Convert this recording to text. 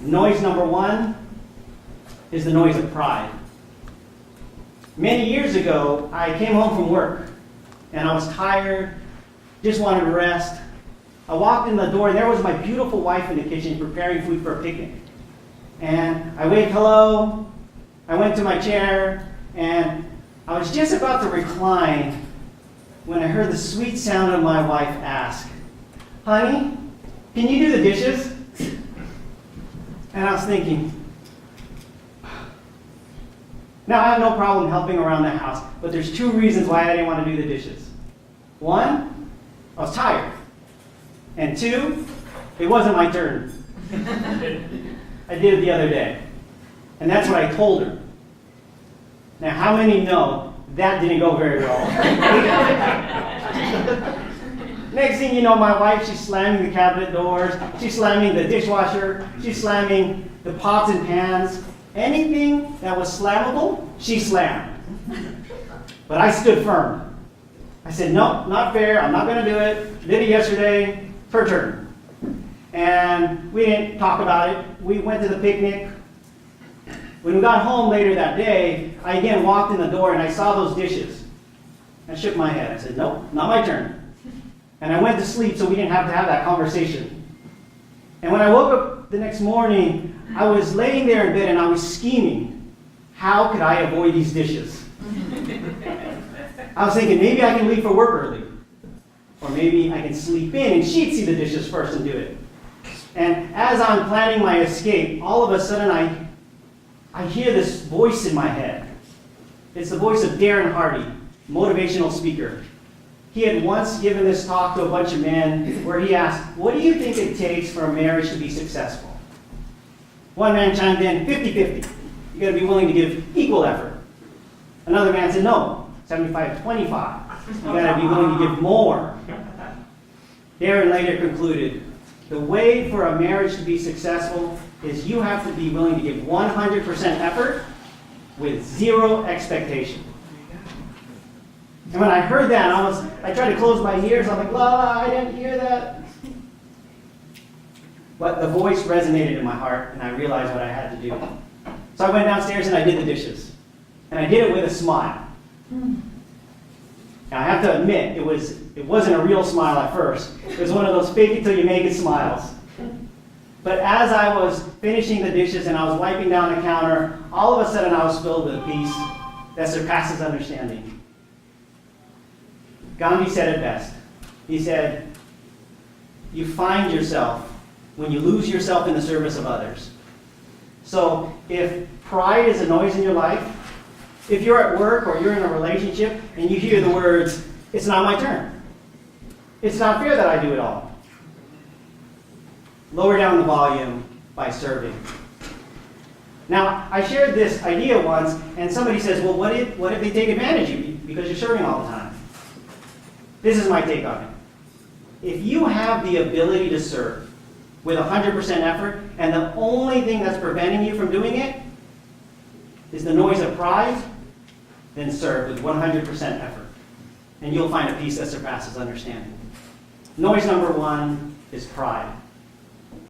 Noise number one is the noise of pride. Many years ago, I came home from work, and I was tired, just wanted to rest. I walked in the door, and there was my beautiful wife in the kitchen preparing food for a picnic. And I waved hello, I went to my chair, and I was just about to recline when I heard the sweet sound of my wife ask, "Honey, can you do the dishes?" And I was thinking, now I have no problem helping around the house, but there's two reasons why I didn't want to do the dishes. One, I was tired. And two, it wasn't my turn. I did it the other day. And that's what I told her. Now, how many know that didn't go very well? Next thing you know, my wife, she's slamming the cabinet doors, she's slamming the dishwasher, she's slamming the pots and pans. Anything that was slammable, she slammed. But I stood firm. I said, no, not fair, I'm not going to do it. Did it yesterday, it's her turn. And we didn't talk about it. We went to the picnic. When we got home later that day, I again walked in the door and I saw those dishes. I shook my head. I said, nope, not my turn. And I went to sleep so we didn't have to have that conversation. And when I woke up the next morning, I was laying there in bed and I was scheming. How could I avoid these dishes? I was thinking, maybe I can leave for work early. Or maybe I can sleep in and she'd see the dishes first and do it. And as I'm planning my escape, all of a sudden I hear this voice in my head. It's the voice of Darren Hardy, motivational speaker. He had once given this talk to a bunch of men where he asked, what do you think it takes for a marriage to be successful? One man chimed in, 50-50. You got to be willing to give equal effort. Another man said, no, 75-25. You got to be willing to give more. Darren later concluded, the way for a marriage to be successful is you have to be willing to give 100% effort with zero expectation. And when I heard that, I tried to close my ears. I'm like, la, I didn't hear that. But the voice resonated in my heart, and I realized what I had to do. So I went downstairs and I did the dishes. And I did it with a smile. Now I have to admit, it wasn't a real smile at first. It was one of those fake it till you make it smiles. But as I was finishing the dishes and I was wiping down the counter, all of a sudden I was filled with a peace that surpasses understanding. Gandhi said it best. He said, you find yourself when you lose yourself in the service of others. So if pride is a noise in your life, if you're at work or you're in a relationship and you hear the words, it's not my turn. It's not fair that I do it all. Lower down the volume by serving. Now, I shared this idea once, and somebody says, well, what if they take advantage of you because you're serving all the time? This is my take on it. If you have the ability to serve with 100% effort, and the only thing that's preventing you from doing it is the noise of pride, then serve with 100% effort. And you'll find a peace that surpasses understanding. Noise number one is pride.